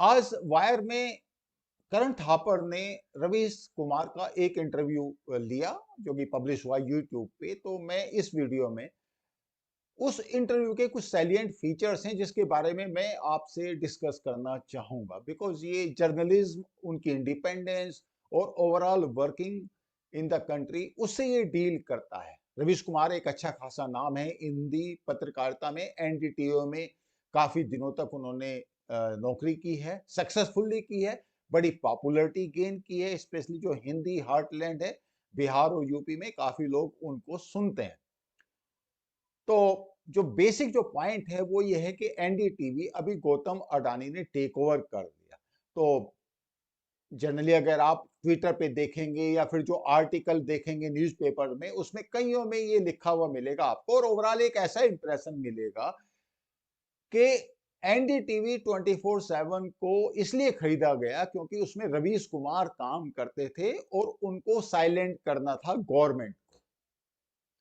आज वायर में करण थापर ने रवीश कुमार का एक इंटरव्यू लिया जो कि पब्लिश हुआ यूट्यूब पे। तो मैं इस वीडियो में उस इंटरव्यू के कुछ सैलिएंट फीचर्स हैं जिसके बारे में मैं आपसे डिस्कस करना चाहूंगा, बिकॉज ये जर्नलिज्म, उनकी इंडिपेंडेंस और overall working in the country उससे ये डील करता है। रवीश कुमार एक अच्छा खासा नाम है हिंदी पत्रकारिता में। एनडीटीओ में काफी दिनों तक उन्होंने नौकरी की है, सक्सेसफुली की है, बड़ी पॉपुलैरिटी गेन की है। स्पेशली जो हिंदी हार्टलैंड है, बिहार और यूपी में काफी लोग उनको सुनते हैं। तो जो बेसिक जो पॉइंट है वो ये है कि एनडीटीवी अभी गौतम अडानी ने टेक ओवर कर लिया। तो जनरली अगर आप ट्विटर पे देखेंगे या फिर जो आर्टिकल देखेंगे न्यूज़पेपर में, उसमें कईयों में ये लिखा हुआ मिलेगा आपको, और ओवरऑल एक ऐसा इंप्रेशन मिलेगा कि एनडीटीवी 24/7 को इसलिए खरीदा गया क्योंकि उसमें रवीश कुमार काम करते थे और उनको साइलेंट करना था गवर्नमेंट।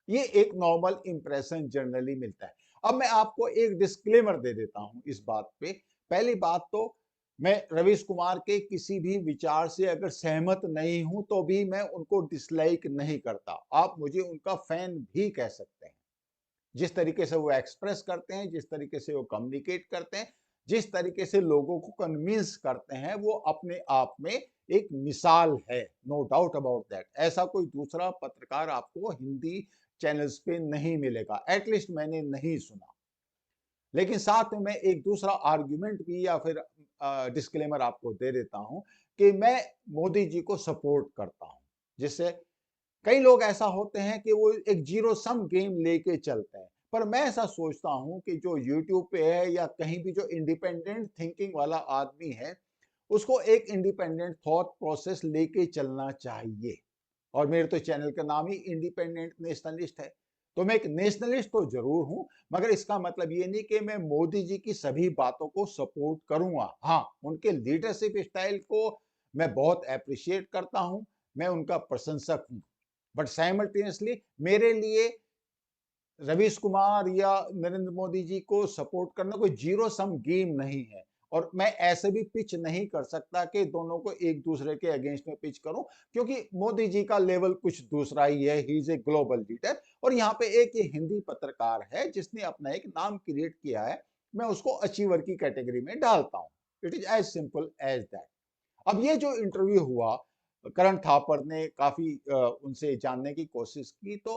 ये एक नॉर्मल इंप्रेशन जनरली मिलता है। अब मैं आपको एक डिस्क्लेमर दे देता हूं इस बात पे। पहली बात तो, मैं रवीश कुमार के किसी भी विचार से अगर सहमत नहीं हूं तो भी मैं उनको डिसलाइक नहीं करता। आप मुझे उनका फैन भी कह सकते हैं। जिस तरीके से वो एक्सप्रेस करते हैं, जिस तरीके से वो कम्युनिकेट करते हैं, जिस तरीके से लोगों को कन्विंस करते हैं, वो अपने आप में एक मिसाल है। No doubt about that. ऐसा कोई दूसरा पत्रकार आपको हिंदी चैनल्स पे नहीं मिलेगा, एटलीस्ट मैंने नहीं सुना। लेकिन साथ में मैं एक दूसरा आर्ग्यूमेंट भी या फिर डिस्क्लेमर आपको दे देता हूं कि मैं मोदी जी को सपोर्ट करता हूं। जिससे कई लोग ऐसा होते हैं कि वो एक जीरो सम गेम लेके चलते हैं, पर मैं ऐसा सोचता हूं कि जो यूट्यूब पे है या कहीं भी जो इंडिपेंडेंट थिंकिंग वाला आदमी है, उसको एक इंडिपेंडेंट थॉट प्रोसेस लेके चलना चाहिए। और मेरे तो चैनल का नाम ही इंडिपेंडेंट नेशनलिस्ट है। तो मैं एक नेशनलिस्ट तो जरूर हूं, मगर इसका मतलब ये नहीं कि मैं मोदी जी की सभी बातों को सपोर्ट करूंगा। हाँ, उनके लीडरशिप स्टाइल को मैं बहुत अप्रिशिएट करता हूं, मैं उनका प्रशंसक हूं। बट साइमल्टेनियसली मेरे लिए रवीश कुमार या नरेंद्र मोदी जी को सपोर्ट करना कोई जीरो सम गेम नहीं है। और मैं ऐसे भी पिच नहीं कर सकता कि दोनों को एक दूसरे के अगेंस्ट में पिच करूं, क्योंकि मोदी जी का लेवल कुछ दूसरा ही है। He is a global leader, और यहाँ पे एक ये हिंदी पत्रकार है जिसने अपना एक नाम क्रिएट किया है। मैं उसको अचीवर की कैटेगरी में डालता हूं। It is as simple as that. अब ये जो इंटरव्यू हुआ, करण थापर ने काफी उनसे जानने की कोशिश की। तो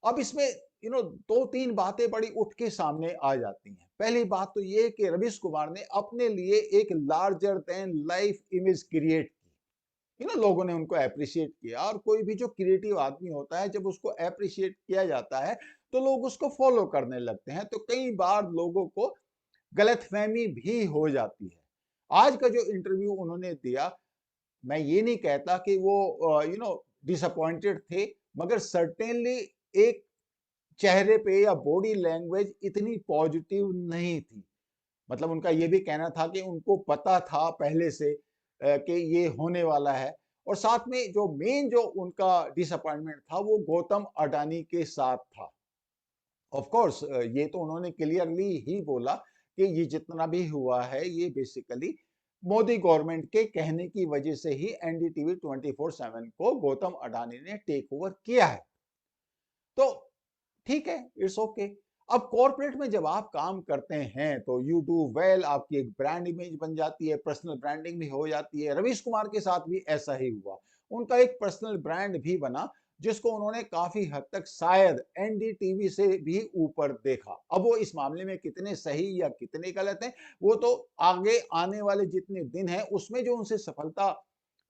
अब इसमें दो तीन बातें बड़ी उठ के सामने आ जाती हैं। पहली बात तो ये कि रवीश कुमार ने अपने लिए एक larger than life image create की। लोगों ने उनको अप्रिशिएट किया, और कोई भी जो क्रिएटिव आदमी होता है, जब उसको अप्रिशिएट किया जाता है तो लोग उसको फॉलो करने लगते हैं। तो कई बार लोगों को गलतफहमी भी हो जाती है। आज का जो इंटरव्यू उन्होंने दिया, मैं ये नहीं कहता कि वो डिसअपॉइंटेड थे, मगर सर्टेनली एक चेहरे पे या बॉडी लैंग्वेज इतनी पॉजिटिव नहीं थी। मतलब उनका ये भी कहना था कि उनको पता था पहले से कि ये होने वाला है। और साथ में जो मेन जो उनका डिसअपॉइंटमेंट था वो गौतम अडानी के साथ था। ऑफ कोर्स ये तो उन्होंने क्लियरली ही बोला कि ये जितना भी हुआ है ये बेसिकली मोदी गवर्नमेंट के कहने की वजह से ही एनडीटीवी 24/7 को गौतम अडानी ने टेक ओवर किया है। तो ठीक है, इट्स ओके। अब कॉर्पोरेट में जब आप काम करते हैं तो यू डू वेल, आपकी एक ब्रांड इमेज बन जाती है, पर्सनल ब्रांडिंग भी हो जाती है। रवीश कुमार के साथ भी ऐसा ही हुआ। उनका एक पर्सनल ब्रांड भी बना, जिसको उन्होंने काफी हद तक शायद एनडीटीवी से भी ऊपर देखा। अब वो इस मामले में कितने सही या कितने गलत हैं, वो तो आगे आने वाले जितने दिन हैं उसमें जो उनसे सफलता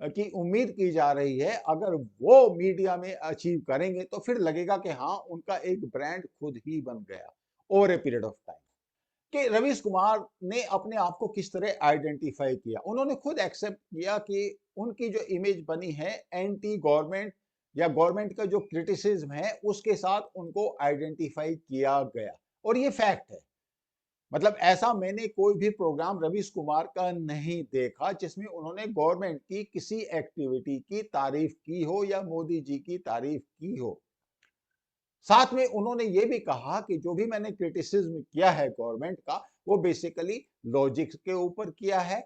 की उम्मीद की जा रही है, अगर वो मीडिया में अचीव करेंगे तो फिर लगेगा कि हाँ, उनका एक ब्रांड खुद ही बन गया over a period of time. कि रवीश कुमार ने अपने आप को किस तरह आइडेंटिफाई किया, उन्होंने खुद एक्सेप्ट किया कि उनकी जो इमेज बनी है एंटी गवर्नमेंट या गवर्नमेंट का जो क्रिटिसिज्म है उसके साथ उनको आइडेंटिफाई किया गया। और ये फैक्ट है। मतलब ऐसा मैंने कोई भी प्रोग्राम रवीश कुमार का नहीं देखा जिसमें उन्होंने गवर्नमेंट की किसी एक्टिविटी की तारीफ की हो या मोदी जी की तारीफ की हो। साथ में उन्होंने ये भी कहा कि जो भी मैंने क्रिटिसिज्म किया है गवर्नमेंट का, वो बेसिकली लॉजिक के ऊपर किया है,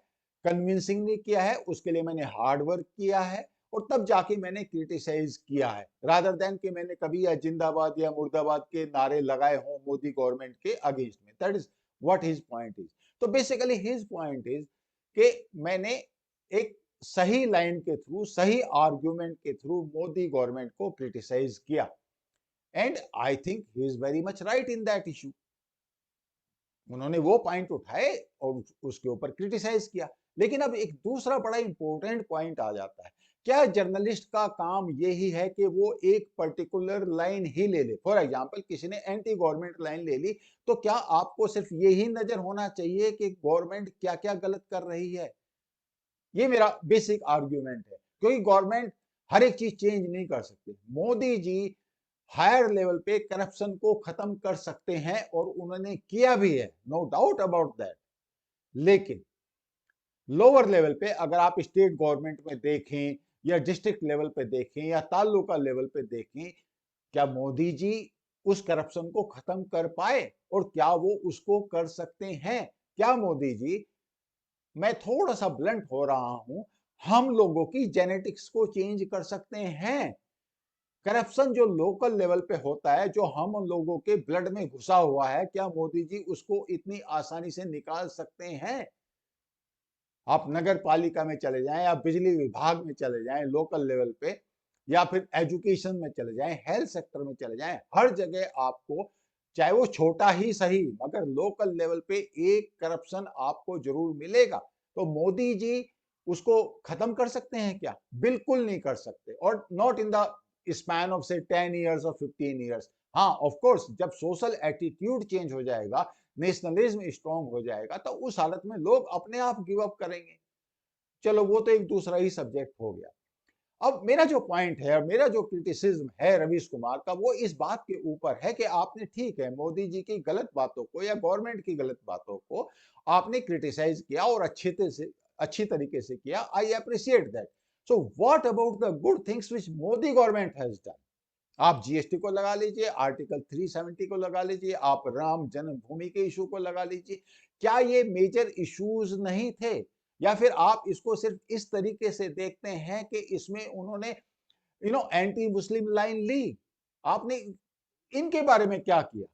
कन्विंसिंगली किया है, उसके लिए मैंने हार्ड वर्क किया है और तब जाके मैंने क्रिटिसाइज किया है, रादर देन कि मैंने कभी या जिंदाबाद या मुर्दाबाद के नारे लगाए हों मोदी गवर्नमेंट के अगेंस्ट में। That is what his point is. तो बेसिकली हिज पॉइंट इज कि मैंने एक सही लाइन के थ्रू, सही आर्ग्यूमेंट के थ्रू मोदी गवर्नमेंट को क्रिटिसाइज किया and I think he is very much right in that issue. उन्होंने वो पॉइंट उठाए और उसके ऊपर क्रिटिसाइज किया। लेकिन अब एक दूसरा बड़ा इंपॉर्टेंट पॉइंट आ जाता है, क्या जर्नलिस्ट का काम यही है कि वो एक पर्टिकुलर लाइन ही ले ले? फॉर एग्जांपल किसी ने एंटी गवर्नमेंट लाइन ले ली, तो क्या आपको सिर्फ यही नजर होना चाहिए कि गवर्नमेंट क्या क्या गलत कर रही है? ये मेरा बेसिक आर्ग्यूमेंट है, क्योंकि गवर्नमेंट हर एक चीज चेंज नहीं कर सकती। मोदी जी हायर लेवल पे करप्शन को खत्म कर सकते हैं और उन्होंने किया भी है, नो डाउट अबाउट दैट। लेकिन लोअर लेवल पे अगर आप स्टेट गवर्नमेंट में देखें या डिस्ट्रिक्ट लेवल पे देखें या तालुका लेवल पे देखें, क्या मोदी जी उस करप्शन को खत्म कर पाए और क्या वो उसको कर सकते हैं? क्या मोदी जी, मैं थोड़ा सा ब्लंट हो रहा हूं, हम लोगों की जेनेटिक्स को चेंज कर सकते हैं? करप्शन जो लोकल लेवल पे होता है, जो हम लोगों के ब्लड में घुसा हुआ है, क्या मोदी जी उसको इतनी आसानी से निकाल सकते हैं? आप नगर पालिका में चले जाएं या बिजली विभाग में चले जाएं लोकल लेवल पे, या फिर एजुकेशन में चले जाएं, हेल्थ सेक्टर में चले जाएं, हर जगह आपको, चाहे वो छोटा ही सही, मगर लोकल लेवल पे एक करप्शन आपको जरूर मिलेगा। तो मोदी जी उसको खत्म कर सकते हैं क्या? बिल्कुल नहीं कर सकते, और not in the span of से 10 ईयर्स और 15 ईयर्स। हाँ, ऑफ कोर्स जब सोशल एटीट्यूड चेंज हो जाएगा, नेशनलिज्म स्ट्रांग हो जाएगा, तो उस हालत में लोग अपने आप गिव अप करेंगे। चलो वो तो एक दूसरा ही सब्जेक्ट हो गया। अब मेरा जो पॉइंट है, मेरा जो क्रिटिसिज्म है रवीश कुमार का, वो इस बात के ऊपर है कि आपने, ठीक है, मोदी जी की गलत बातों को या गवर्नमेंट की गलत बातों को आपने क्रिटिसाइज किया और अच्छी तरीके से किया। I appreciate that. So what about the good things which Modi government has done? आप जीएसटी को लगा लीजिए, आर्टिकल 370 को लगा लीजिए, आप राम जन्मभूमि के इशू को लगा लीजिए, क्या ये मेजर इश्यूज नहीं थे? या फिर आप इसको सिर्फ इस तरीके से देखते हैं कि इसमें उन्होंने एंटी मुस्लिम लाइन ली? आपने इनके बारे में क्या किया?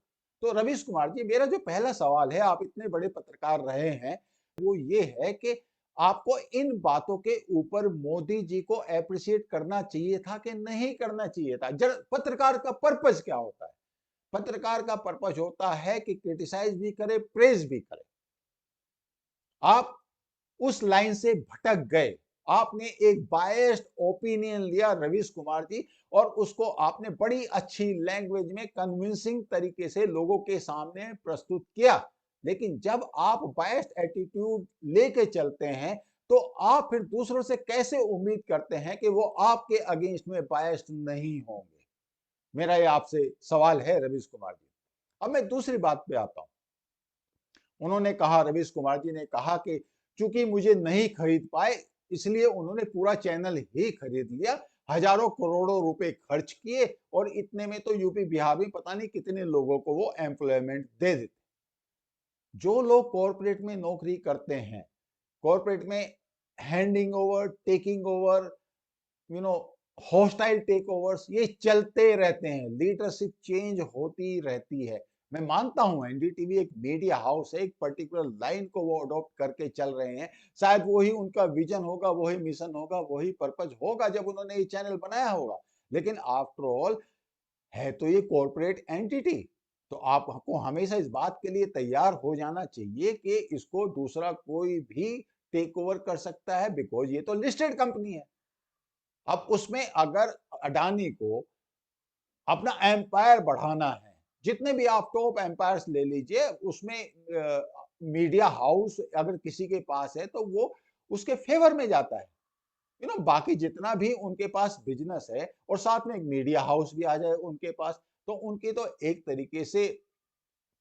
तो रवीश कुमार जी, मेरा जो पहला सवाल है, आप इतने बड़े पत्रकार रहे हैं, वो ये है कि आपको इन बातों के ऊपर मोदी जी को एप्रिशिएट करना चाहिए था कि नहीं करना चाहिए था? पत्रकार का पर्पस क्या होता है? पत्रकार का पर्पस होता है कि क्रिटिसाइज भी करे, प्रेज भी करे। आप उस लाइन से भटक गए, आपने एक बायस्ड ओपिनियन लिया रवीश कुमार जी, और उसको आपने बड़ी अच्छी लैंग्वेज में कन्विंसिंग तरीके से लोगों के सामने प्रस्तुत किया। लेकिन जब आप बायस्ड एटीट्यूड लेके चलते हैं, तो आप फिर दूसरों से कैसे उम्मीद करते हैं कि वो आपके अगेंस्ट में बायस्ड नहीं होंगे? मेरा ये आपसे सवाल है रवीश कुमार जी। अब मैं दूसरी बात पे आता हूं। उन्होंने कहा, रवीश कुमार जी ने कहा कि चूंकि मुझे नहीं खरीद पाए, इसलिए उन्होंने पूरा चैनल ही खरीद लिया, हजारों करोड़ों रुपए खर्च किए, और इतने में तो यूपी बिहार में पता नहीं कितने लोगों को वो एम्प्लॉयमेंट दे देते। जो लोग कॉरपोरेट में नौकरी करते हैं, कॉरपोरेट में handing over, taking over, you know hostile takeovers, ये चलते रहते हैं, लीडरशिप चेंज होती रहती है। मैं मानता हूं एनडीटीवी एक मीडिया हाउस है, एक पर्टिकुलर लाइन को वो अडॉप्ट करके चल रहे हैं, शायद वही उनका विजन होगा, वही मिशन होगा, वही पर्पज होगा जब उन्होंने ये चैनल बनाया होगा। लेकिन आफ्टर ऑल है तो ये कॉर्पोरेट एंटिटी। तो आपको हमेशा इस बात के लिए तैयार हो जाना चाहिए कि इसको दूसरा कोई भी टेक ओवर कर सकता है, बिकॉज ये तो लिस्टेड कंपनी है। अब उसमें अगर अडानी को अपना एम्पायर बढ़ाना है, जितने भी आप टॉप एम्पायर्स ले लीजिए, उसमें मीडिया हाउस अगर किसी के पास है तो वो उसके फेवर में जाता है। बाकी जितना भी उनके पास बिजनेस है, और साथ में एक मीडिया हाउस भी आ जाए उनके पास, तो उनकी तो एक तरीके से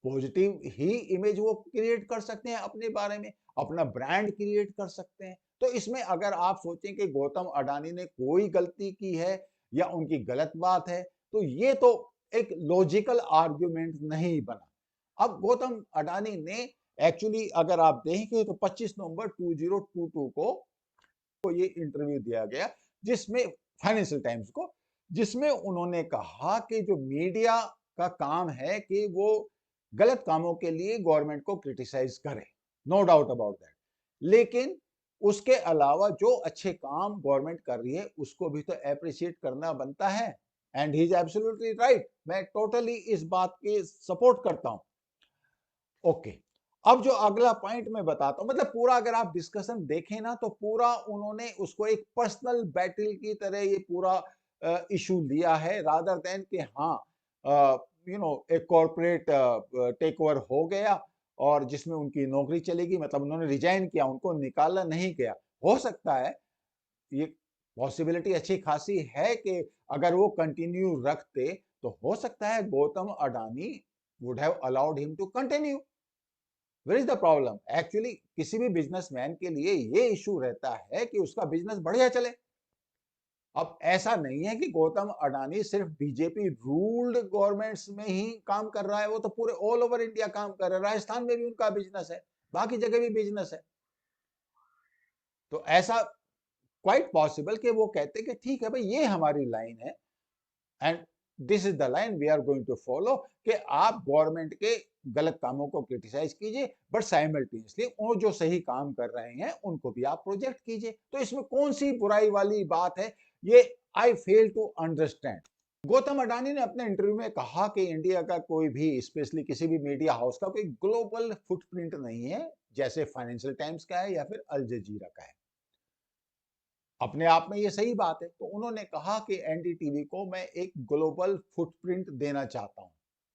पॉजिटिव ही इमेज वो क्रिएट कर सकते हैं अपने बारे में, अपना ब्रांड क्रिएट कर सकते हैं। तो इसमें अगर आप सोचें कि गौतम अडानी ने कोई गलती की है या उनकी गलत बात है, तो ये तो एक लॉजिकल आर्ग्यूमेंट नहीं बना। अब गौतम अडानी ने एक्चुअली अगर आप देखें तो 25 नवंबर 2022 को ये इंटरव्यू दिया गया, जिसमें फाइनेंशियल टाइम्स को, जिसमें उन्होंने कहा कि जो मीडिया का काम है कि वो गलत कामों के लिए गवर्नमेंट को क्रिटिसाइज करे, नो डाउट अबाउट दैट, लेकिन उसके अलावा जो अच्छे काम गवर्नमेंट कर रही है उसको भी तो अप्रिशिएट करना बनता है। And he is absolutely right, मैं टोटली इस बात के सपोर्ट करता हूं। ओके, अब जो अगला पॉइंट मैं बताता हूं, मतलब पूरा अगर आप डिस्कशन देखें ना तो पूरा उन्होंने उसको एक पर्सनल बैटल की तरह ये पूरा इशू लिया है, रादर देन कि हाँ एक कॉर्पोरेट टेक ओवर हो गया और जिसमें उनकी नौकरी चलेगी, मतलब उन्होंने रिजाइन किया, उनको निकाला नहीं गया। हो सकता है, ये पॉसिबिलिटी अच्छी खासी है कि अगर वो कंटिन्यू रखते तो हो सकता है Gautam Adani would have allowed him to continue. Where is the problem? Actually किसी भी बिजनेसमैन के लिए ये इशू रहता है कि उसका बिजनेस बढ़िया चले। अब ऐसा नहीं है कि गौतम अडानी सिर्फ बीजेपी रूल्ड गवर्नमेंट्स में ही काम कर रहा है, वो तो पूरे ऑल ओवर इंडिया काम कर रहा है। राजस्थान में भी उनका बिजनेस है, बाकी जगह भी बिजनेस है। तो ऐसा क्वाइट पॉसिबल कि वो कहते कि ठीक है भाई, ये हमारी लाइन है and this is the line we are going to follow, कि आप गवर्नमेंट के गलत कामों को क्रिटिसाइज कीजिए, बट साइमल्टेनियसली वो जो सही काम कर रहे हैं उनको भी आप प्रोजेक्ट कीजिए। तो इसमें कौन सी बुराई वाली बात है? ये I fail to understand. Gautam Adani ने अपने इंटरव्यू में कहा कि इंडिया का कोई भी, स्पेशली किसी भी मीडिया हाउस का कोई ग्लोबल फुटप्रिंट नहीं है, जैसे फाइनेंशियल टाइम्स का है या फिर अल जजीरा का है। अपने आप में ये सही बात है। तो उन्होंने कहा कि एनडीटीवी को मैं एक ग्लोबल फुटप्रिंट देना चाहता हूं।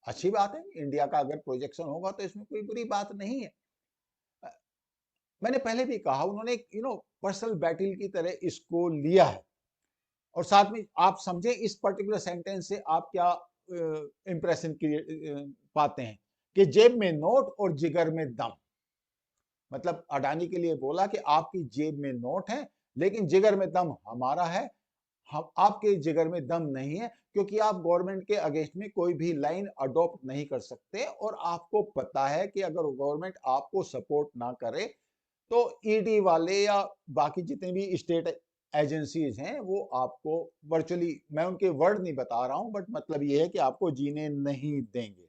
अच्छी बात है, इंडिया का अगर प्रोजेक्शन होगा तो इसमें कोई बुरी बात नहीं है। मैंने पहले भी कहा, उन्होंने एक पर्सनल बैटल की तरह इसको लिया है। और साथ में आप समझे इस पर्टिकुलर सेंटेंस से आप क्या इंप्रेशन पाते हैं कि जेब में नोट और जिगर में दम। मतलब अडानी के लिए बोला कि आपकी जेब में नोट है लेकिन जिगर में दम हमारा है। हम, आपके जिगर में दम नहीं है क्योंकि आप गवर्नमेंट के अगेंस्ट में कोई भी लाइन अडॉप्ट नहीं कर सकते, और आपको पता है कि अगर गवर्नमेंट आपको सपोर्ट ना करे तो ईडी वाले या बाकी जितने भी स्टेट एजेंसीज हैं वो आपको वर्चुअली, मैं उनके वर्ड नहीं बता रहा हूं बट मतलब ये है कि आपको जीने नहीं देंगे।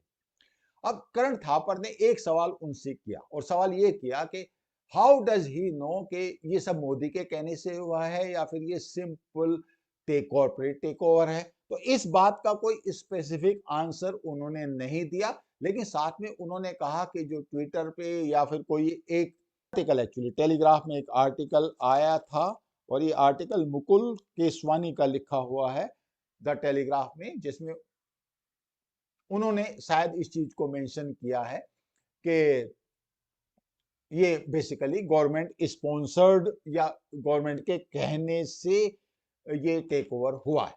अब करण थापर ने एक सवाल उनसे किया, और सवाल ये किया कि हाउ डज ही नो कि ये सब मोदी के कहने से हुआ है या फिर ये सिंपल कॉर्पोरेट टेक ओवर है। तो इस बात का कोई स्पेसिफिक आंसर उन्होंने नहीं दिया, लेकिन साथ में उन्होंने कहा कि जो ट्विटर पे या फिर कोई एक आर्टिकल, एक्चुअली टेलीग्राफ में एक आर्टिकल आया था, और ये आर्टिकल मुकुल केसवानी का लिखा हुआ है द टेलीग्राफ में, जिसमें उन्होंने शायद इस चीज को मेंशन किया है कि ये बेसिकली गवर्नमेंट स्पॉन्सर्ड या गवर्नमेंट के कहने से ये टेक ओवर हुआ है।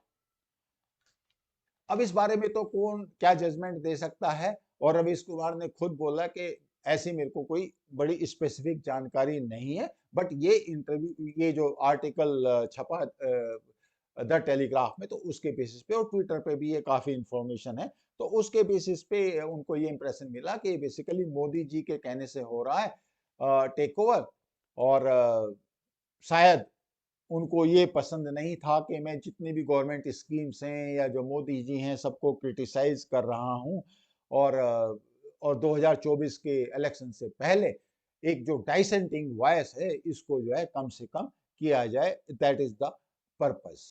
अब इस बारे में तो कौन क्या जजमेंट दे सकता है, और रवीश कुमार ने खुद बोला कि ऐसी मेरे को कोई बड़ी स्पेसिफिक जानकारी नहीं है, बट ये इंटरव्यू, ये जो आर्टिकल छपा द टेलीग्राफ में, तो उसके बेसिस पे, और ट्विटर पे भी ये काफी इंफॉर्मेशन है, तो उसके बेसिस पे उनको ये इंप्रेशन मिला कि बेसिकली मोदी जी के कहने से हो रहा है टेक ओवर। और शायद उनको ये पसंद नहीं था कि मैं जितनी भी गवर्नमेंट स्कीम्स हैं या जो मोदी जी हैं सबको क्रिटिसाइज कर रहा हूं, और 2024 के इलेक्शन से पहले एक जो डाइसेंटिंग वॉइस है इसको जो है कम से कम किया जाए, दैट इज द पर्पस।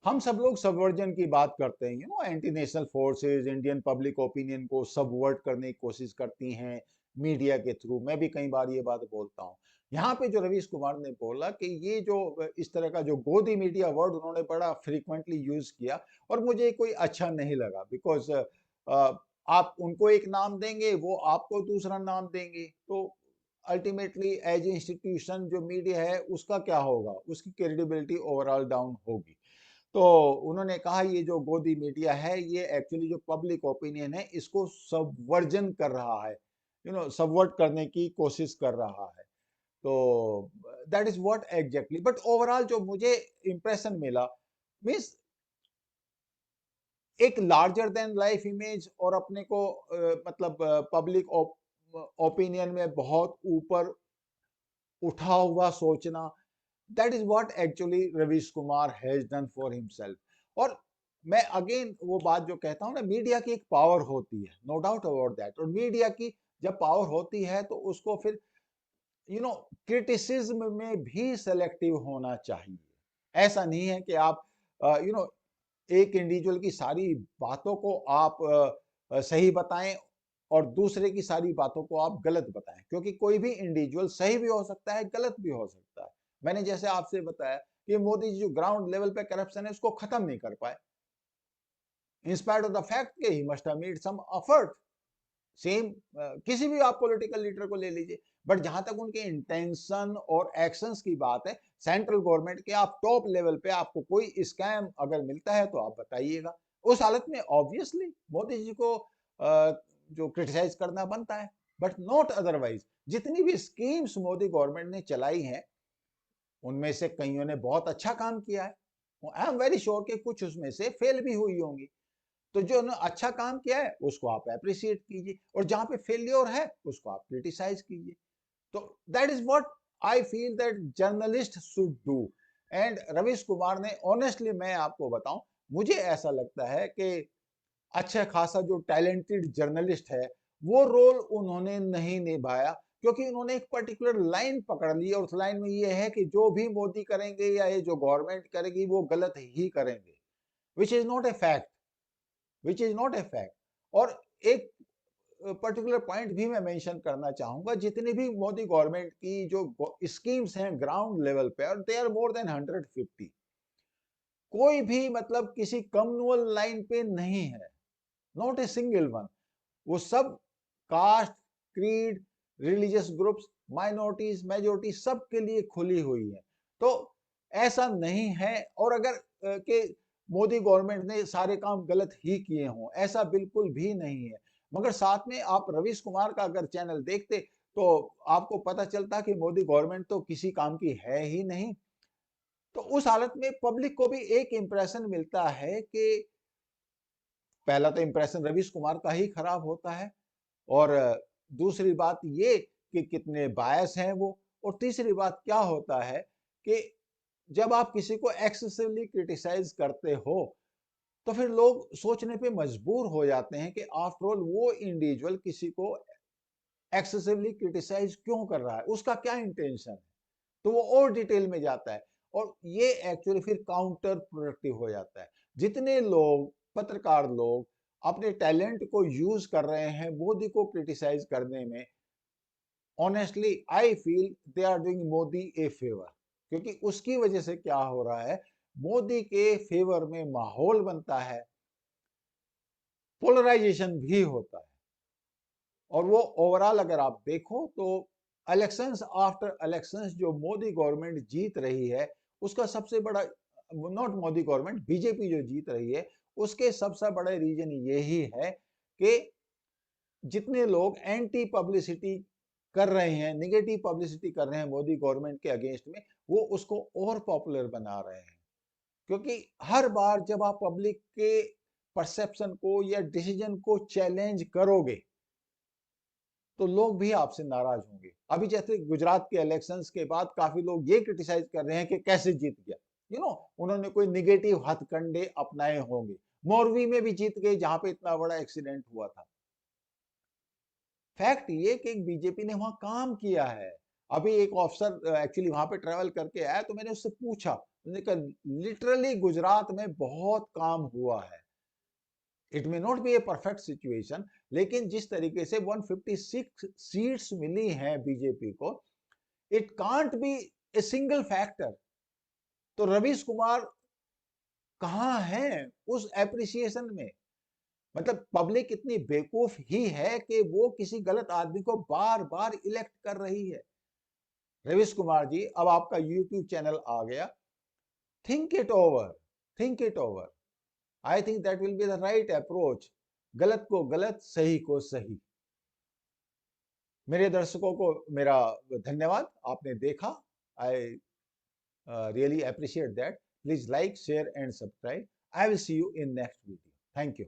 हम सब लोग सबवर्जन की बात करते हैं, anti national forces Indian public opinion को सबवर्ट करने की कोशिश करती हैं मीडिया के थ्रू। मैं भी कई बार ये बात बोलता हूँ। यहाँ पे जो रवीश कुमार ने बोला कि ये जो इस तरह का जो गोदी मीडिया वर्ड उन्होंने बड़ा फ्रीक्वेंटली यूज किया, और मुझे कोई अच्छा नहीं लगा, बिकॉज आप उनको एक नाम देंगे, वो आपको दूसरा नाम देंगे, तो अल्टीमेटली एज इंस्टीट्यूशन जो मीडिया है उसका क्या होगा, उसकी क्रेडिबिलिटी ओवरऑल डाउन होगी। तो उन्होंने कहा ये जो गोदी मीडिया है ये एक्चुअली जो पब्लिक ओपिनियन है इसको सबवर्जन कर रहा है, सबवर्ट करने की कोशिश कर रहा है। तो that is what exactly, but overall जो मुझे इंप्रेशन मिला, मीन्स एक लार्जर देन लाइफ इमेज और अपने को मतलब पब्लिक ओपिनियन में बहुत ऊपर उठा हुआ सोचना, that is what actually Ravish Kumar has done for himself. और मैं अगेन वो बात जो कहता हूं ना, मीडिया की एक पावर होती है, नो डाउट अबाउट दैट। और मीडिया की जब पावर होती है तो उसको फिर क्रिटिसिज्म में भी सेलेक्टिव होना चाहिए। ऐसा नहीं है कि आप एक इंडिविजुअल की सारी बातों को आप सही बताएं और दूसरे की सारी बातों को आप गलत बताएं, क्योंकि कोई भी इंडिविजुअल सही भी हो सकता है, गलत भी हो सकता है। मैंने जैसे आपसे बताया कि मोदी जी जो ग्राउंड लेवल पे करप्शन है उसको खत्म नहीं कर पाए, in spite of the fact कि he must have made some effort. Same किसी भी आप पॉलिटिकल लीडर को ले लीजिए, बट जहां तक उनके इंटेंशन और एक्शंस की बात है, सेंट्रल गवर्नमेंट के आप टॉप लेवल पे आपको कोई स्कैम अगर मिलता है तो आप बताइएगा। उस हालत में ऑब्वियसली मोदी जी को जो क्रिटिसाइज करना बनता है, बट नॉट अदरवाइज। जितनी भी स्कीम्स मोदी गवर्नमेंट ने चलाई हैं उनमें से कईयों ने बहुत अच्छा काम किया है, आई एम वेरी श्योर कि कुछ उसमें से फेल भी हुई होंगी। तो जो अच्छा काम किया है उसको आप अप्रिशिएट कीजिए, और जहां पे फेलियर है उसको आप क्रिटिसाइज कीजिए। तो that is what I feel that journalist should do. And Ravish Kumar ने ऑनेस्टली, मैं आपको बताऊं, मुझे ऐसा लगता है कि अच्छा खासा जो टैलेंटेड जर्नलिस्ट है वो रोल उन्होंने नहीं निभाया, क्योंकि उन्होंने एक पर्टिकुलर लाइन पकड़ ली और उस लाइन में ये है कि जो भी मोदी करेंगे या ये जो गवर्नमेंट करेगी वो गलत ही करेंगे, which is not a fact, which is not a fact. और एक पर्टिकुलर पॉइंट भी मैं मेंशन करना चाहूंगा, जितनी भी मोदी गवर्नमेंट की जो स्कीम्स हैं ग्राउंड लेवल पे, और दे आर मोर देन 150, कोई भी मतलब किसी कम्युनल लाइन पे नहीं है, नॉट ए सिंगल वन। वो सब caste, creed, religious groups, minorities, majority सब के लिए खुली हुई है। तो ऐसा नहीं है, और अगर के मोदी गवर्नमेंट ने सारे काम गलत ही किए हों, ऐसा बिल्कुल भी नहीं है। मगर साथ में आप रवीश कुमार का अगर चैनल देखते तो आपको पता चलता कि मोदी गवर्नमेंट तो किसी काम की है ही नहीं। तो उस हालत में पब्लिक को भी एक इंप्रेशन मिलता है कि पहला तो इंप्रेशन रवीश कुमार का ही खराब होता है, और दूसरी बात ये कि कितने बायस हैं वो, और तीसरी बात क्या होता है कि जब आप किसी को एक्सेसिवली क्रिटिसाइज करते हो तो फिर लोग सोचने पे मजबूर हो जाते हैं कि आफ्टर ऑल वो इंडिविजुअल किसी को एक्सेसिवली क्रिटिसाइज क्यों कर रहा है, उसका क्या इंटेंशन है। तो वो और डिटेल में जाता है, और ये एक्चुअली फिर काउंटर प्रोडक्टिव हो जाता है। जितने लोग, पत्रकार लोग, अपने टैलेंट को यूज कर रहे हैं मोदी को क्रिटिसाइज करने में, honestly I feel they are doing Modi a favour. क्योंकि उसकी वजह से क्या हो रहा है, मोदी के फेवर में माहौल बनता है, पोलराइजेशन भी होता है। और वो ओवरऑल अगर आप देखो तो इलेक्शंस आफ्टर इलेक्शंस जो मोदी गवर्नमेंट जीत रही है, उसका सबसे बड़ा, नॉट मोदी गवर्नमेंट, बीजेपी जो जीत रही है, उसके सबसे बड़ा रीजन यही है कि जितने लोग एंटी पब्लिसिटी कर रहे हैं, निगेटिव पब्लिसिटी कर रहे हैं मोदी गवर्नमेंट के अगेंस्ट में, वो उसको और पॉपुलर बना रहे हैं। क्योंकि हर बार जब आप पब्लिक के परसेप्शन को या डिसीजन को चैलेंज करोगे तो लोग भी आपसे नाराज होंगे। अभी जैसे गुजरात के इलेक्शंस के बाद काफी लोग ये क्रिटिसाइज कर रहे हैं कि कैसे जीत गया, उन्होंने कोई निगेटिव हथकंडे अपनाए होंगे। मोरवी में भी जीत गए जहां पे इतना बड़ा एक्सीडेंट हुआ था। फैक्ट ये कि बीजेपी ने वहां काम किया है। अभी एक ऑफिसर एक्चुअली वहां पे ट्रेवल करके आया तो मैंने उससे पूछा, मैंने कहा लिटरली गुजरात में बहुत काम हुआ है। It may not be a perfect situation, लेकिन जिस तरीके से 156 सीट्स मिली हैं बीजेपी को, it can't be a single factor. तो रवीश कुमार कहां हैं उस एप्रिसिएशन में? मतलब पब्लिक इतनी बेवकूफ ही है कि वो किसी गलत आदमी को बार बार इलेक्ट कर रही है। रवीश कुमार जी, अब आपका यूट्यूब चैनल आ गया, think it over, think it over. I think that will be the right approach. गलत को गलत, सही को सही। मेरे दर्शकों को मेरा धन्यवाद, आपने देखा। I really appreciate that. Please like, share and subscribe. I will see you in next video. Thank you.